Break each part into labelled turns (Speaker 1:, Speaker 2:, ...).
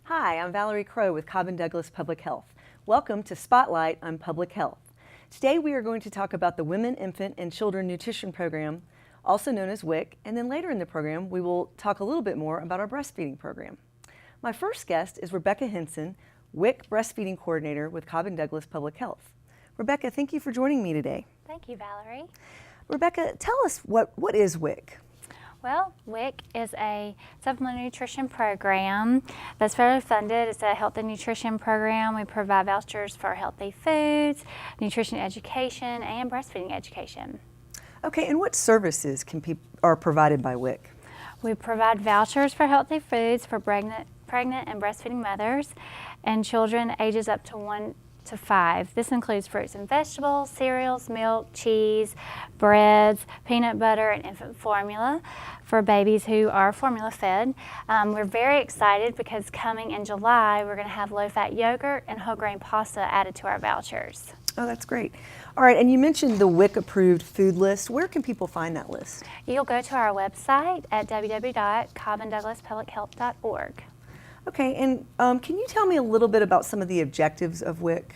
Speaker 1: Hi, I'm Valerie Crow with Cobb & Douglas Public Health. Welcome to Spotlight on Public Health. Today we are going to talk about the Women, Infant, and Children Nutrition Program, also known as WIC, and then later in the program we will talk a little bit more about our breastfeeding program. My first guest is Rebecca Henson, WIC Breastfeeding Coordinator with Cobb & Douglas Public Health. Rebecca, thank you for joining me today.
Speaker 2: Thank you, Valerie.
Speaker 1: Rebecca, tell us what is WIC?
Speaker 2: Well, WIC is a supplemental nutrition program that's federally funded. It's a health and nutrition program. We provide vouchers for healthy foods, nutrition education, and breastfeeding education.
Speaker 1: Okay, and what services are provided by WIC?
Speaker 2: We provide vouchers for healthy foods for pregnant and breastfeeding mothers and children ages up to 1 to 5. This includes fruits and vegetables, cereals, milk, cheese, breads, peanut butter, and infant formula for babies who are formula fed. We're very excited because coming in July, we're going to have low-fat yogurt and whole grain pasta added to our vouchers.
Speaker 1: Oh, that's great. All right, and you mentioned the WIC approved food list. Where can people find that list?
Speaker 2: You'll go to our website at www.cobbanddouglaspublichealth.org.
Speaker 1: Okay, and can you tell me a little bit about some of the objectives of WIC?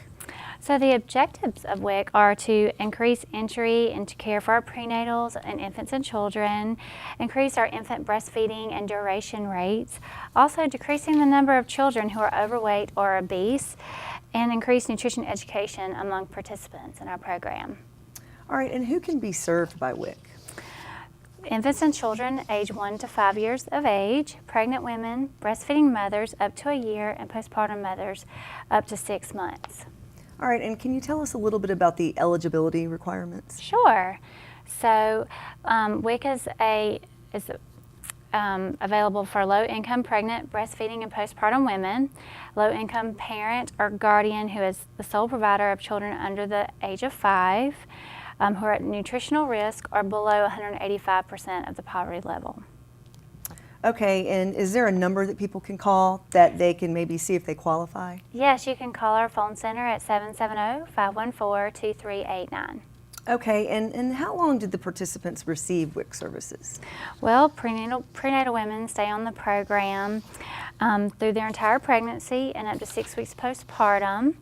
Speaker 2: So the objectives of WIC are to increase entry into care for our prenatals and infants and children, increase our infant breastfeeding and duration rates, also decreasing the number of children who are overweight or obese, and increase nutrition education among participants in our program.
Speaker 1: All right, and who can be served by WIC?
Speaker 2: Infants and children age 1 to 5 years of age, pregnant women, breastfeeding mothers up to a year, and postpartum mothers up to 6 months.
Speaker 1: All right, and can you tell us a little bit about the eligibility requirements?
Speaker 2: Sure. So WIC is available for low-income pregnant, breastfeeding, and postpartum women, low-income parent or guardian who is the sole provider of children under the age of 5, who are at nutritional risk or below 185% of the poverty level.
Speaker 1: Okay, and is there a number that people can call that they can maybe see if they qualify?
Speaker 2: Yes, you can call our phone center at 770-514-2389.
Speaker 1: Okay, and how long did the participants receive WIC services?
Speaker 2: Well, prenatal women stay on the program through their entire pregnancy and up to 6 weeks postpartum.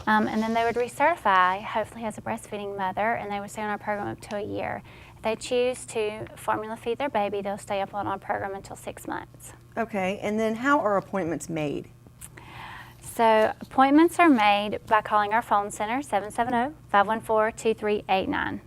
Speaker 2: And then they would recertify, hopefully as a breastfeeding mother, and they would stay on our program up to a year. If they choose to formula feed their baby, they'll stay up on our program until 6 months. Okay,
Speaker 1: and then how are appointments made?
Speaker 2: So appointments are made by calling our phone center, 770-514-2389.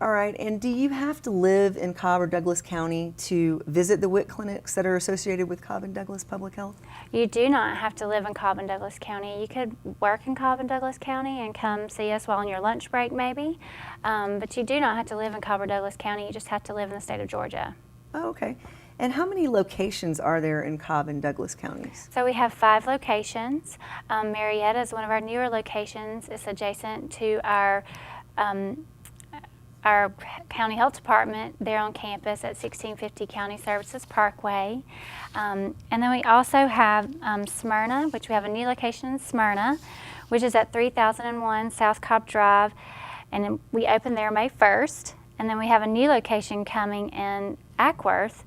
Speaker 1: All right, and do you have to live in Cobb or Douglas County to visit the WIC clinics that are associated with Cobb and Douglas Public Health?
Speaker 2: You do not have to live in Cobb and Douglas County. You could work in Cobb and Douglas County and come see us while on your lunch break maybe, but you do not have to live in Cobb or Douglas County. You just have to live in the state of Georgia.
Speaker 1: Oh, okay. And how many locations are there in Cobb and Douglas counties?
Speaker 2: So we have 5 locations. Marietta is one of our newer locations. It's adjacent to our county health department there on campus at 1650 County Services Parkway. And then we also have Smyrna, which we have a new location in Smyrna, which is at 3001 South Cobb Drive, and we opened there May 1st. And then we have a new location coming in Ackworth,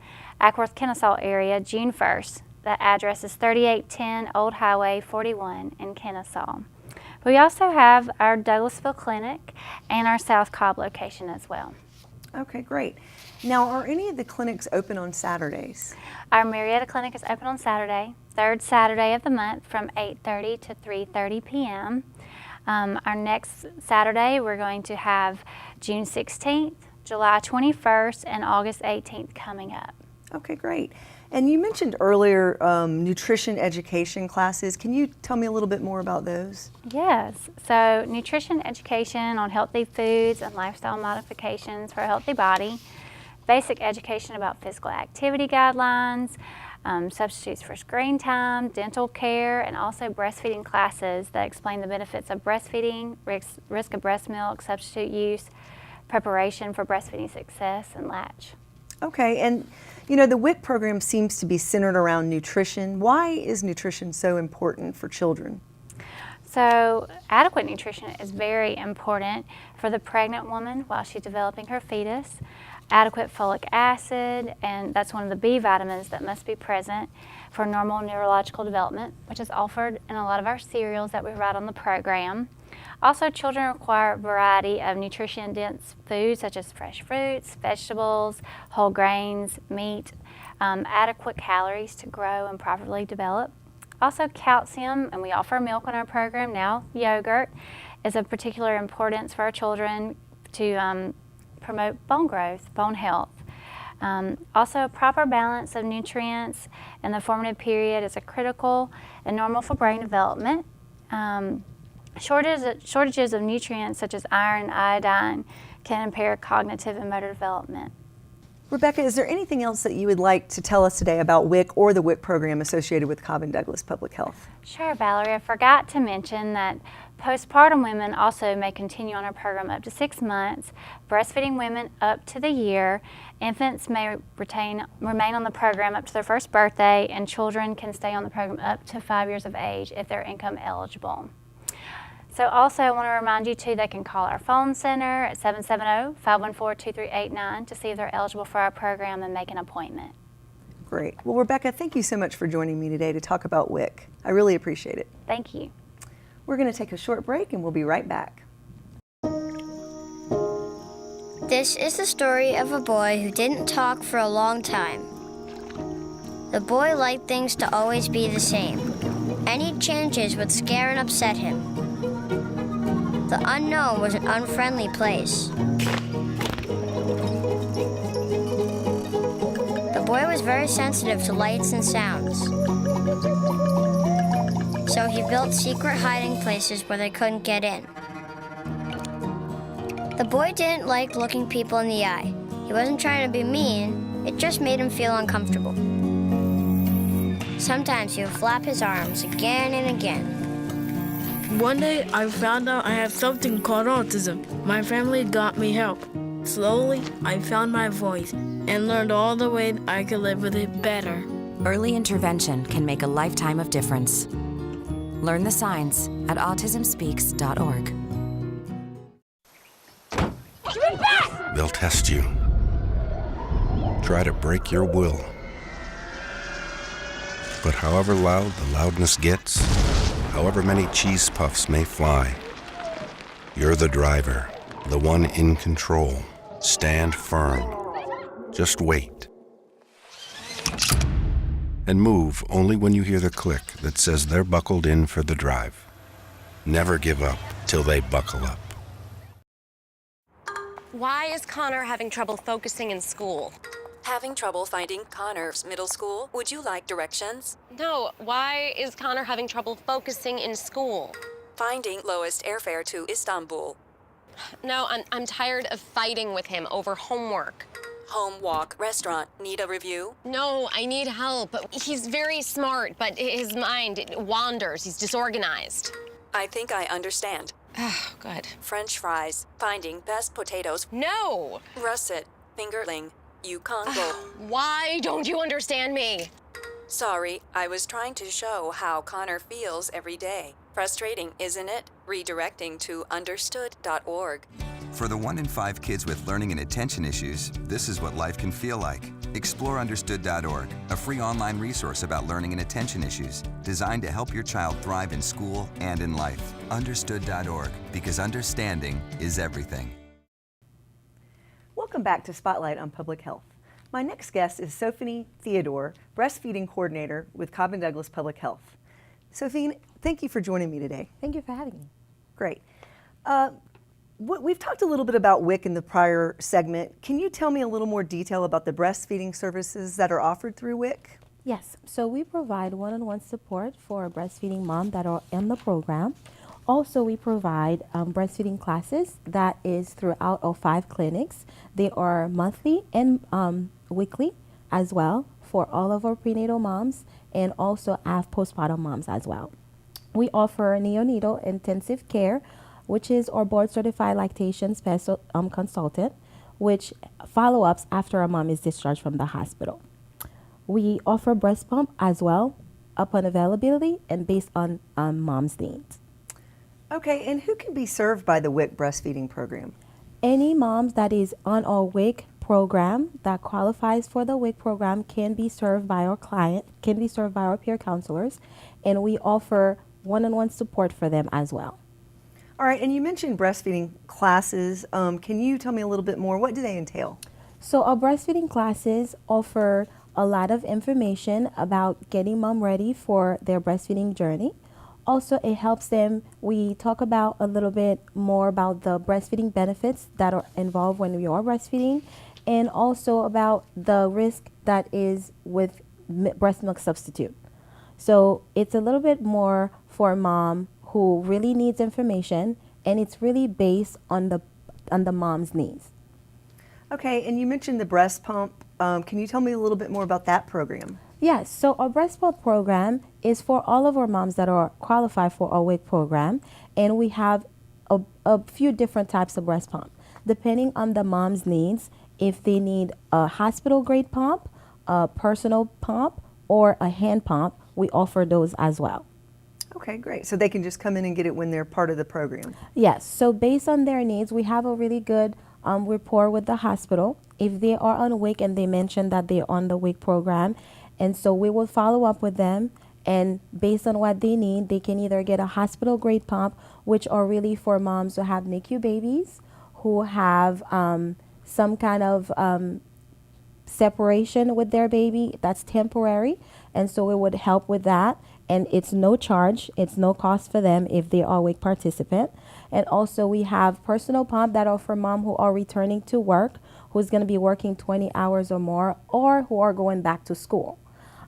Speaker 2: Kennesaw area, June 1st. The address is 3810 Old Highway 41 in Kennesaw. We also have our Douglasville Clinic and our South Cobb location as well.
Speaker 1: Okay, great. Now, are any of the clinics open on Saturdays?
Speaker 2: Our Marietta Clinic is open on Saturday, third Saturday of the month from 8:30 to 3:30 p.m. Our next Saturday, we're going to have June 16th, July 21st, and August 18th coming up.
Speaker 1: Okay, great. And you mentioned earlier nutrition education classes. Can you tell me a little bit more about those?
Speaker 2: Yes. So nutrition education on healthy foods and lifestyle modifications for a healthy body, basic education about physical activity guidelines, substitutes for screen time, dental care, and also breastfeeding classes that explain the benefits of breastfeeding, risk of breast milk, substitute use, preparation for breastfeeding success, and latch.
Speaker 1: Okay, and you know, the WIC program seems to be centered around nutrition. Why is nutrition so important for children?
Speaker 2: So adequate nutrition is very important for the pregnant woman while she's developing her fetus. adequate folic acid, and that's one of the B vitamins that must be present for normal neurological development, which is offered in a lot of our cereals that we provide on the program. Also, children require a variety of nutrition-dense foods such as fresh fruits, vegetables, whole grains, meat, adequate calories to grow and properly develop. Also, calcium, and we offer milk in our program now. Yogurt is of particular importance for our children to promote bone growth, bone health. Also, a proper balance of nutrients in the formative period is critical and normal for brain development. Shortages of nutrients such as iron and iodine can impair cognitive and motor development.
Speaker 1: Rebecca, is there anything else that you would like to tell us today about WIC or the WIC program associated with Cobb and Douglas Public Health?
Speaker 2: Sure, Valerie. I forgot to mention that postpartum women also may continue on our program up to 6 months, breastfeeding women up to the year, infants may remain on the program up to their first birthday, and children can stay on the program up to 5 years of age if they're income eligible. So also I want to remind you too, they can call our phone center at 770-514-2389 to see if they're eligible for our program and make an appointment.
Speaker 1: Great. Well, Rebecca, thank you so much for joining me today to talk about WIC. I really appreciate it.
Speaker 2: Thank you.
Speaker 1: We're going to take a short break and we'll be right back.
Speaker 3: This is the story of a boy who didn't talk for a long time. The boy liked things to always be the same. Any changes would scare and upset him. The unknown was an unfriendly place. The boy was very sensitive to lights and sounds. So he built secret hiding places where they couldn't get in. The boy didn't like looking people in the eye. He wasn't trying to be mean, it just made him feel uncomfortable. Sometimes he would flap his arms again and again.
Speaker 4: One day, I found out I have something called autism. My family got me help. Slowly, I found my voice and learned all the ways I could live with it better.
Speaker 5: Early intervention can make a lifetime of difference. Learn the signs at autismspeaks.org.
Speaker 6: They'll test you. Try to break your will. But however loud the loudness gets, however many cheese puffs may fly, you're the driver, the one in control. Stand firm. Just wait. And move only when you hear the click that says they're buckled in for the drive. Never give up till they buckle up.
Speaker 7: Why is Connor having trouble focusing in school?
Speaker 8: Having trouble finding Connor's middle school? Would you like directions?
Speaker 7: No, why is Connor having trouble focusing in school?
Speaker 8: Finding lowest airfare to Istanbul.
Speaker 7: No, I'm tired of fighting with him over homework.
Speaker 8: Home, walk, restaurant. Need a review?
Speaker 7: No, I need help. He's very smart, but his mind wanders. He's disorganized.
Speaker 8: I think I understand.
Speaker 7: Oh, good.
Speaker 8: French fries. Finding best potatoes.
Speaker 7: No!
Speaker 8: Russet. Fingerling. Yukon Gold.
Speaker 7: Why don't you understand me?
Speaker 8: Sorry, I was trying to show how Connor feels every day. Frustrating, isn't it? Redirecting to understood.org.
Speaker 9: For the 1 in 5 kids with learning and attention issues, this is what life can feel like. Explore understood.org, a free online resource about learning and attention issues, designed to help your child thrive in school and in life. Understood.org, because understanding is everything.
Speaker 1: Welcome back to Spotlight on Public Health. My next guest is Sophie Theodore, breastfeeding coordinator with Cobb and Douglas Public Health. Sophie, thank you for joining me today.
Speaker 10: Thank you for having me.
Speaker 1: Great. We've talked a little bit about WIC in the prior segment. Can you tell me a little more detail about the breastfeeding services that are offered through WIC?
Speaker 10: Yes, so we provide one-on-one support for breastfeeding moms that are in the program. Also, we provide breastfeeding classes that is throughout our 5 clinics. They are monthly and weekly as well for all of our prenatal moms, and also have postpartum moms as well. We offer neonatal intensive care, which is our board certified lactation special consultant, which follow-ups after a mom is discharged from the hospital. We offer breast pump as well upon availability and based on mom's needs.
Speaker 1: Okay, and who can be served by the WIC breastfeeding program?
Speaker 10: Any moms that is on our WIC program that qualifies for the WIC program can be served by our peer counselors, and we offer one-on-one support for them as well.
Speaker 1: All right, and you mentioned breastfeeding classes. Can you tell me a little bit more? What do they entail?
Speaker 10: So our breastfeeding classes offer a lot of information about getting mom ready for their breastfeeding journey. Also, it helps them, we talk about a little bit more about the breastfeeding benefits that are involved when you are breastfeeding, and also about the risk that is with breast milk substitute. So it's a little bit more for a mom who really needs information, and it's really based on the mom's needs.
Speaker 1: Okay, and you mentioned the breast pump. Can you tell me a little bit more about that program?
Speaker 10: Yes, so our breast pump program is for all of our moms that are qualified for our WIC program, and we have a few different types of breast pump, depending on the mom's needs. If they need a hospital grade pump, a personal pump, or a hand pump, we offer those as well.
Speaker 1: Okay, great. So they can just come in and get it when they're part of the program.
Speaker 10: Yes, so based on their needs, we have a really good rapport with the hospital. If they are on WIC and they mention that they're on the WIC program, and so we will follow up with them, and based on what they need, they can either get a hospital grade pump, which are really for moms who have NICU babies, who have some kind of separation with their baby that's temporary, and so it would help with that. And it's no charge, it's no cost for them if they are WIC participant. And also we have personal pump that are for mom who are returning to work, who's going to be working 20 hours or more, or who are going back to school.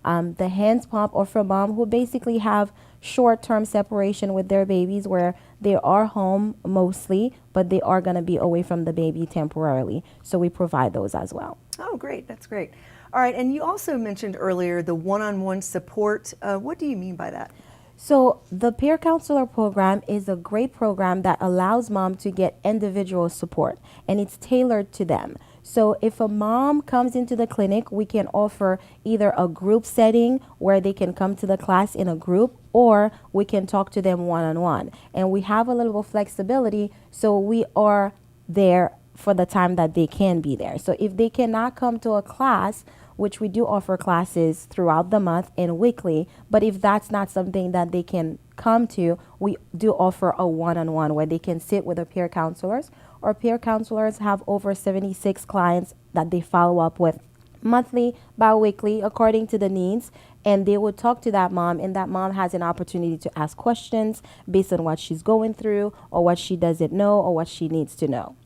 Speaker 10: The hands pump are for mom who basically have short-term separation with their babies, where they are home mostly, but they are going to be away from the baby temporarily. So we provide those as well.
Speaker 1: Oh, great. That's great. All right, and you also mentioned earlier the one-on-one support. What do you mean by that?
Speaker 10: So the peer counselor program is a great program that allows mom to get individual support, and it's tailored to them. So if a mom comes into the clinic, we can offer either a group setting where they can come to the class in a group, or we can talk to them one-on-one. And we have a little flexibility, so we are there for the time that they can be there. So if they cannot come to a class, which we do offer classes throughout the month and weekly, but if that's not something that they can come to, we do offer a one-on-one where they can sit with our peer counselors. Our peer counselors have over 76 clients that they follow up with monthly, bi-weekly, according to the needs, and they would talk to that mom, and that mom has an opportunity to ask questions based on what she's going through, or what she doesn't know, or what she needs to know.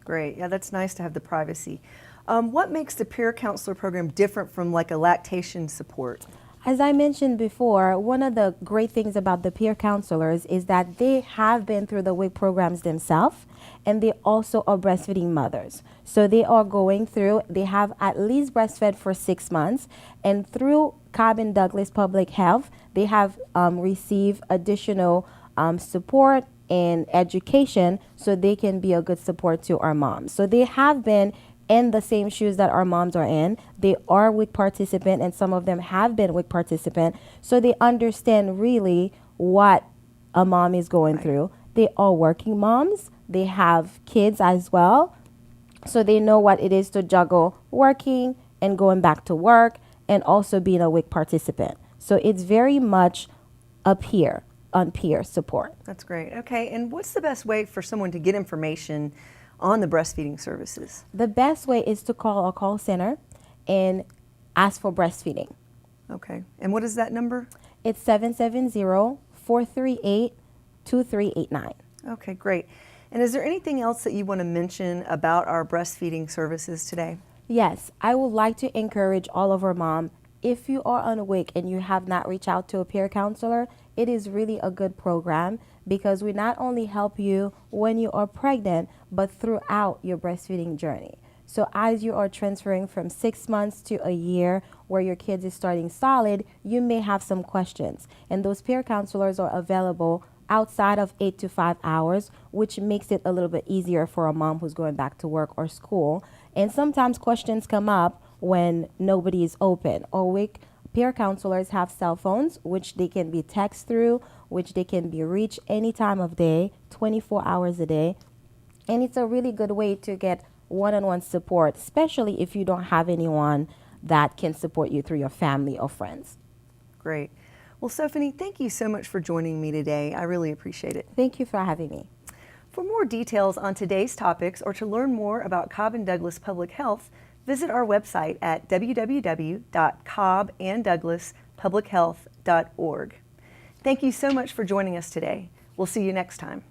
Speaker 1: Great. Yeah, that's nice to have the privacy. What makes the peer counselor program different from like a lactation support?
Speaker 10: As I mentioned before, one of the great things about the peer counselors is that they have been through the WIC programs themselves, and they also are breastfeeding mothers. So they are going through, they have at least breastfed for 6 months, and through Cobb and Douglas Public Health, they have received additional support and education so they can be a good support to our moms. So they have been in the same shoes that our moms are in. They are WIC participant, and some of them have been WIC participant, so they understand really what a mom is going through. They are working moms. They have kids as well, so they know what it is to juggle working and going back to work and also being a WIC participant. So it's very much a peer support.
Speaker 1: That's great. Okay, and what's the best way for someone to get information on the breastfeeding services?
Speaker 10: The best way is to call our call center and ask for breastfeeding.
Speaker 1: Okay, and what is that number?
Speaker 10: It's 770-438-2389.
Speaker 1: Okay, great. And is there anything else that you want to mention about our breastfeeding services today?
Speaker 10: Yes, I would like to encourage all of our moms, if you are on WIC and you have not reached out to a peer counselor, it is really a good program, because we not only help you when you are pregnant, but throughout your breastfeeding journey. So as you are transferring from 6 months to a year where your kids is starting solid, you may have some questions. And those peer counselors are available outside of 8 to 5 hours, which makes it a little bit easier for a mom who's going back to work or school. And sometimes questions come up when nobody is open. Or WIC peer counselors have cell phones, which they can be text through, which they can be reached any time of day, 24 hours a day. And it's a really good way to get one-on-one support, especially if you don't have anyone that can support you through your family or friends.
Speaker 1: Great. Well, Stephanie, thank you so much for joining me today. I really appreciate it.
Speaker 10: Thank you for having me.
Speaker 1: For more details on today's topics or to learn more about Cobb and Douglas Public Health, visit our website at www.cobbanddouglaspublichealth.org. Thank you so much for joining us today. We'll see you next time.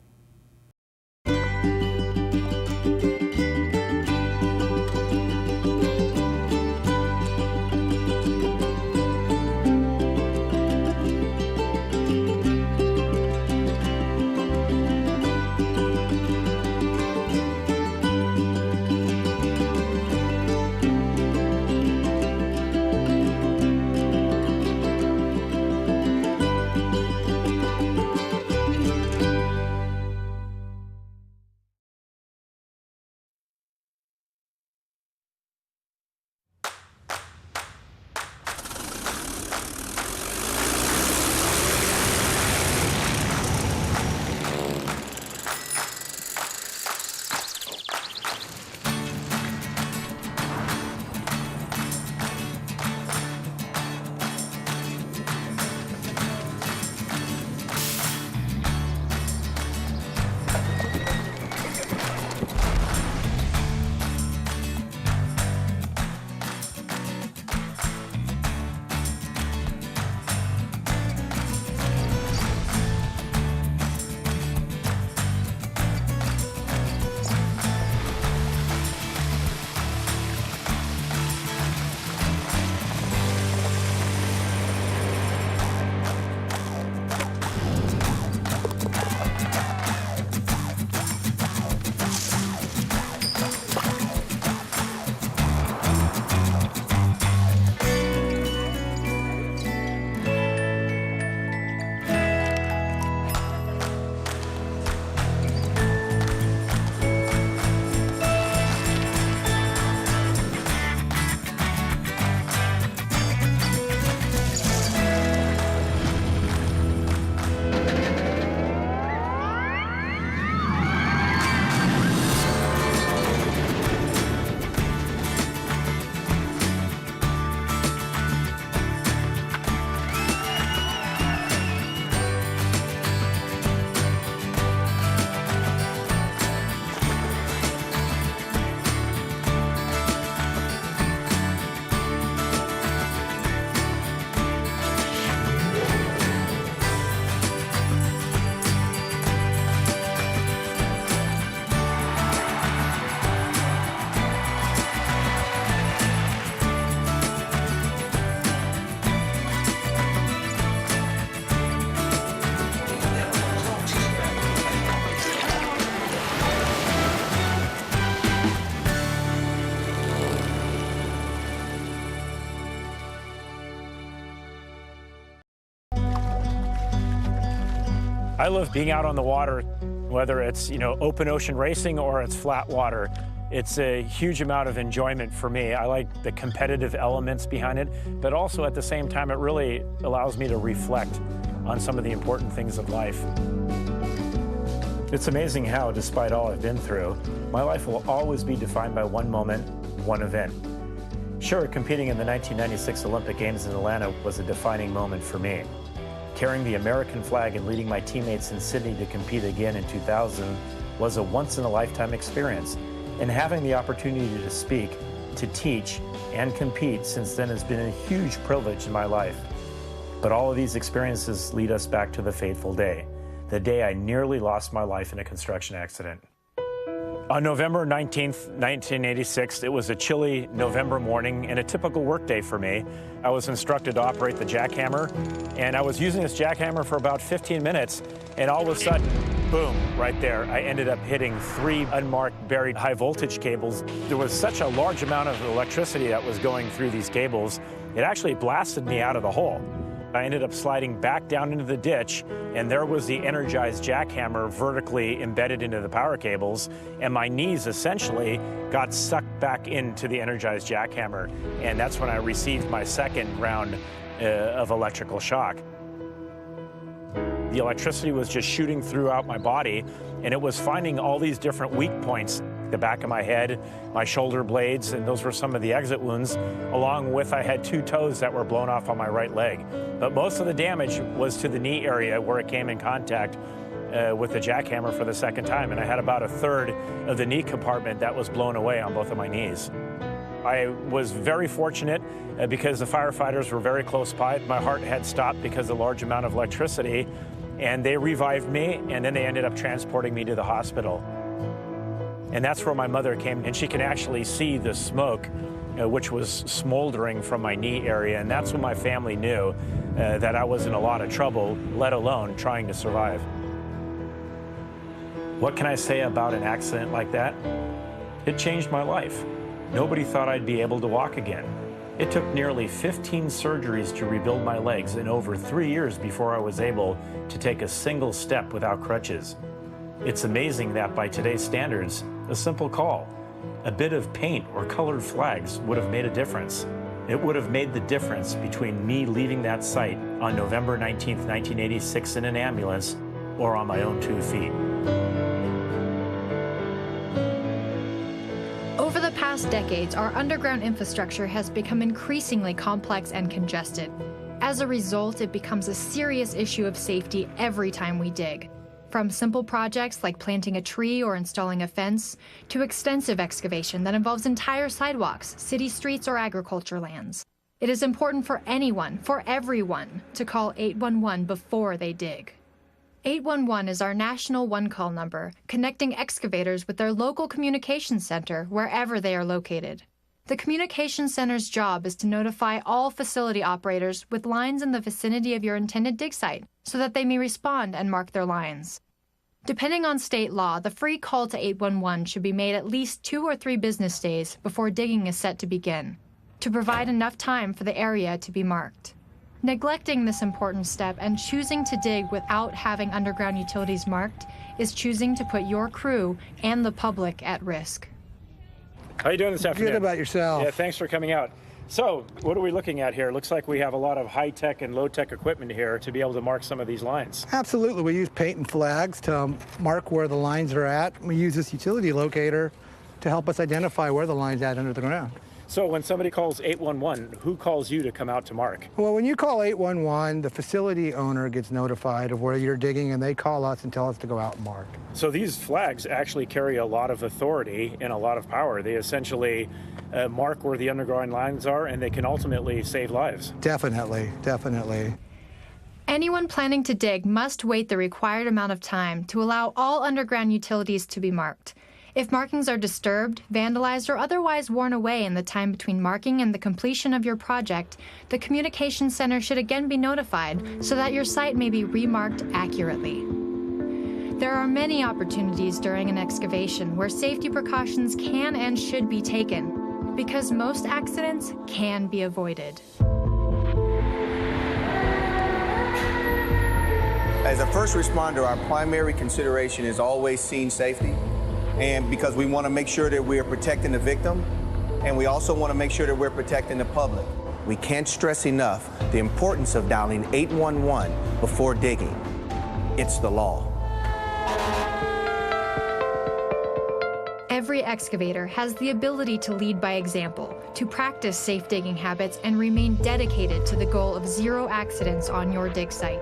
Speaker 11: I love being out on the water, whether it's, open ocean racing or it's flat water. It's a huge amount of enjoyment for me. I like the competitive elements behind it, but also at the same time, it really allows me to reflect on some of the important things of life. It's amazing how, despite all I've been through, my life will always be defined by one moment, one event. Sure, competing in the 1996 Olympic Games in Atlanta was a defining moment for me. Carrying the American flag and leading my teammates in Sydney to compete again in 2000 was a once-in-a-lifetime experience. And having the opportunity to speak, to teach, and compete since then has been a huge privilege in my life. But all of these experiences lead us back to the fateful day, the day I nearly lost my life in a construction accident. On November 19th, 1986, it was a chilly November morning and a typical workday for me. I was instructed to operate the jackhammer, and I was using this jackhammer for about 15 minutes, and all of a sudden, boom, right there, I ended up hitting 3 unmarked buried high voltage cables. There was such a large amount of electricity that was going through these cables, it actually blasted me out of the hole. I ended up sliding back down into the ditch, and there was the energized jackhammer vertically embedded into the power cables, and my knees essentially got sucked back into the energized jackhammer, and that's when I received my second round of electrical shock. The electricity was just shooting throughout my body, and it was finding all these different weak points. the back of my head, my shoulder blades, and those were some of the exit wounds, along with I had 2 toes that were blown off on my right leg. But most of the damage was to the knee area where it came in contact with the jackhammer for the second time, and I had about 1/3 of the knee compartment that was blown away on both of my knees. I was very fortunate because the firefighters were very close by. My heart had stopped because of the large amount of electricity, and they revived me, and then they ended up transporting me to the hospital. And that's where my mother came, and she can actually see the smoke, which was smoldering from my knee area, and that's when my family knew that I was in a lot of trouble, let alone trying to survive. What can I say about an accident like that? It changed my life. Nobody thought I'd be able to walk again. It took nearly 15 surgeries to rebuild my legs and over 3 years before I was able to take a single step without crutches. It's amazing that by today's standards, a simple call, a bit of paint or colored flags would have made a difference. It would have made the difference between me leaving that site on November 19th, 1986 in an ambulance or on my own 2 feet.
Speaker 12: Over the past decades, our underground infrastructure has become increasingly complex and congested. As a result, it becomes a serious issue of safety every time we dig. From simple projects like planting a tree or installing a fence, to extensive excavation that involves entire sidewalks, city streets, or agriculture lands. It is important for anyone, for everyone, to call 811 before they dig. 811 is our national one-call number, connecting excavators with their local communications center wherever they are located. The communications center's job is to notify all facility operators with lines in the vicinity of your intended dig site so that they may respond and mark their lines. Depending on state law, the free call to 811 should be made at least 2 or 3 business days before digging is set to begin, to provide enough time for the area to be marked. Neglecting this important step and choosing to dig without having underground utilities marked is choosing to put your crew and the public at risk.
Speaker 11: How are you doing this afternoon?
Speaker 13: Good. About yourself?
Speaker 11: Yeah, thanks for coming out. So, what are we looking at here? Looks like we have a lot of high-tech and low-tech equipment here to be able to mark some of these lines.
Speaker 13: Absolutely. We use paint and flags to mark where the lines are at. We use this utility locator to help us identify where the line's at under the ground.
Speaker 11: So when somebody calls 811, who calls you to come out to mark?
Speaker 13: Well, when you call 811, the facility owner gets notified of where you're digging, and they call us and tell us to go out and mark.
Speaker 11: So these flags actually carry a lot of authority and a lot of power. They essentially mark where the underground lines are, and they can ultimately save lives.
Speaker 13: Definitely, definitely.
Speaker 12: Anyone planning to dig must wait the required amount of time to allow all underground utilities to be marked. If markings are disturbed, vandalized, or otherwise worn away in the time between marking and the completion of your project, the Communications Center should again be notified so that your site may be remarked accurately. There are many opportunities during an excavation where safety precautions can and should be taken, because most accidents can be avoided.
Speaker 14: As a first responder, our primary consideration is always scene safety. And because we want to make sure that we are protecting the victim, and we also want to make sure that we're protecting the public. We can't stress enough the importance of dialing 811 before digging. It's the law.
Speaker 12: Every excavator has the ability to lead by example, to practice safe digging habits, and remain dedicated to the goal of 0 accidents on your dig site.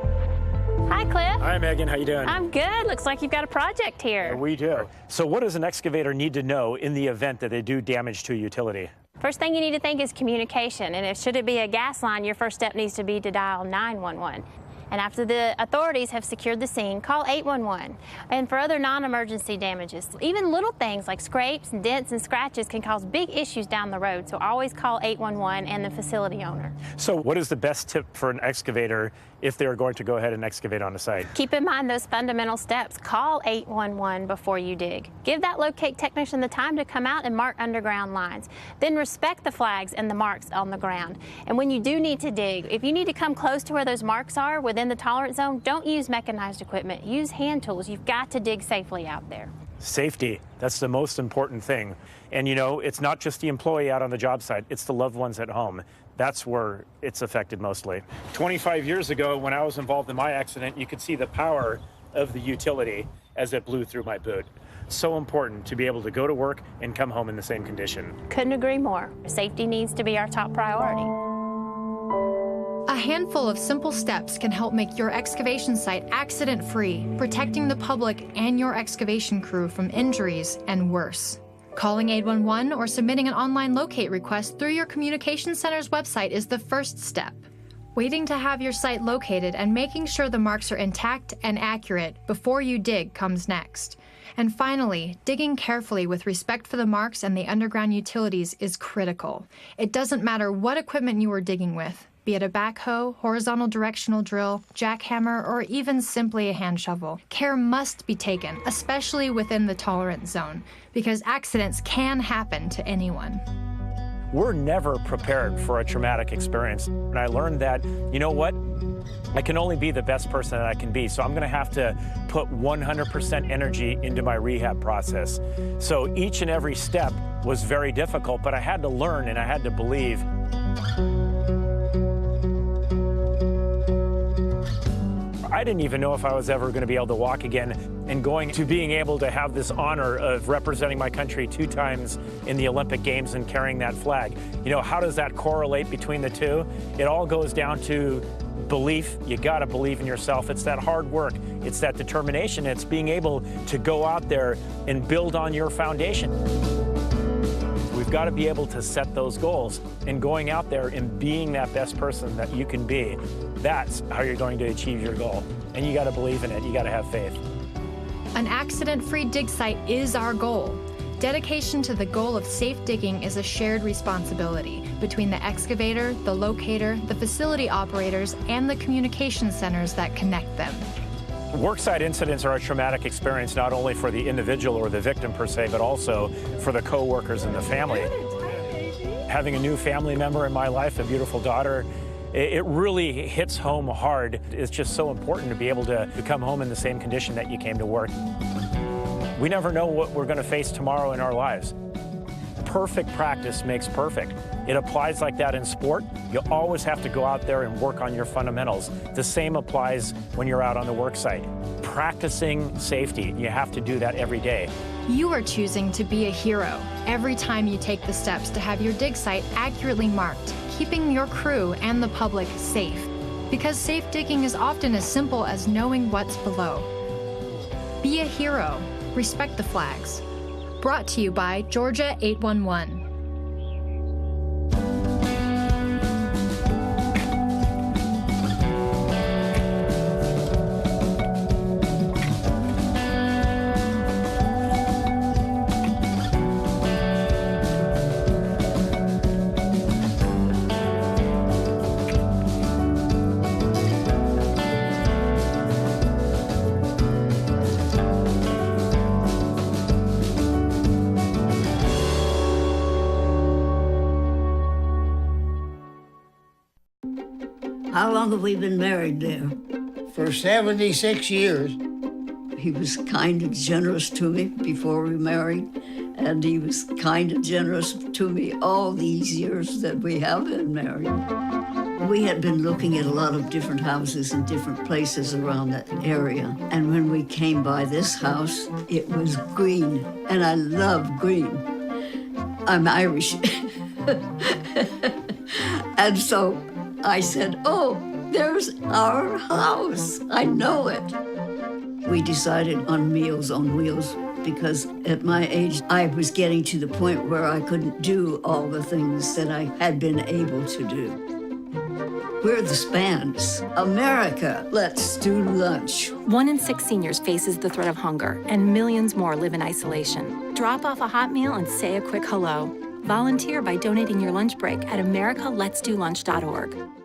Speaker 2: Hi, Cliff.
Speaker 11: Hi, Megan. How you doing?
Speaker 2: I'm good. Looks like you've got a project here.
Speaker 11: Yeah, we do. So what does an excavator need to know in the event that they do damage to a utility?
Speaker 2: First thing you need to think is communication. And if should it be a gas line, your first step needs to be to dial 911. And after the authorities have secured the scene, call 811. And for other non-emergency damages, even little things like scrapes, dents, and scratches can cause big issues down the road. So always call 811 and the facility owner.
Speaker 11: So what is the best tip for an excavator if they're going to go ahead and excavate on a site?
Speaker 2: Keep in mind those fundamental steps. Call 811 before you dig. Give that locate technician the time to come out and mark underground lines. Then respect the flags and the marks on the ground. And when you do need to dig, if you need to come close to where those marks are within the tolerance zone, don't use mechanized equipment. Use hand tools. You've got to dig safely out there.
Speaker 11: Safety, that's the most important thing. And you know, it's not just the employee out on the job site, it's the loved ones at home. That's where it's affected mostly. 25 years ago, when I was involved in my accident, you could see the power of the utility. as it blew through my boot. So important to be able to go to work and come home in the same condition.
Speaker 15: Couldn't agree more. Safety needs to be our top priority.
Speaker 12: A handful of simple steps can help make your excavation site accident-free, protecting the public and your excavation crew from injuries and worse. Calling 811 or submitting an online locate request through your communication center's website is the first step. Waiting to have your site located and making sure the marks are intact and accurate before you dig comes next. And finally, digging carefully with respect for the marks and the underground utilities is critical. It doesn't matter what equipment you are digging with, be it a backhoe, horizontal directional drill, jackhammer, or even simply a hand shovel. Care must be taken, especially within the tolerance zone, because accidents can happen to anyone.
Speaker 11: We're never prepared for a traumatic experience. And I learned that, you know what? I can only be the best person that I can be. So I'm gonna have to put 100% energy into my rehab process. So each and every step was very difficult, but I had to learn and I had to believe. I didn't even know if I was ever going to be able to walk again, and going to being able to have this honor of representing my country 2 times in the Olympic Games and carrying that flag. You know, how does that correlate between the two? It all goes down to belief. You got to believe in yourself. It's that hard work. It's that determination. It's being able to go out there and build on your foundation. We've got to be able to set those goals, and going out there and being that best person that you can be. That's how you're going to achieve your goal. And you got to believe in it. You got to have faith.
Speaker 12: An accident-free dig site is our goal. Dedication to the goal of safe digging is a shared responsibility between the excavator, the locator, the facility operators, and the communication centers that connect them.
Speaker 11: Worksite incidents are a traumatic experience, not only for the individual or the victim per se, but also for the co-workers and the family. Having a new family member in my life, a beautiful daughter, it really hits home hard. It's just so important to be able to come home in the same condition that you came to work. We never know what we're going to face tomorrow in our lives. Perfect practice makes perfect. It applies like that in sport. You always have to go out there and work on your fundamentals. The same applies when you're out on the work site. Practicing safety, you have to do that every day.
Speaker 12: You are choosing to be a hero every time you take the steps to have your dig site accurately marked, keeping your crew and the public safe. Because safe digging is often as simple as knowing what's below. Be a hero. Respect the flags. Brought to you by Georgia 811.
Speaker 16: How long have we been married there?
Speaker 17: For 76 years.
Speaker 16: He was kind and generous to me before we married, and he was kind and generous to me all these years that we have been married. We had been looking at a lot of different houses in different places around that area, and when we came by this house, it was green, and I love green. I'm Irish. And so I said, oh, there's our house. I know it. We decided on Meals on Wheels because at my age, I was getting to the point where I couldn't do all the things that I had been able to do. We're the Spans. America, let's do lunch.
Speaker 18: 1 in 6 seniors faces the threat of hunger, and millions more live in isolation. Drop off a hot meal and say a quick hello. Volunteer by donating your lunch break at americaletsdolunch.org.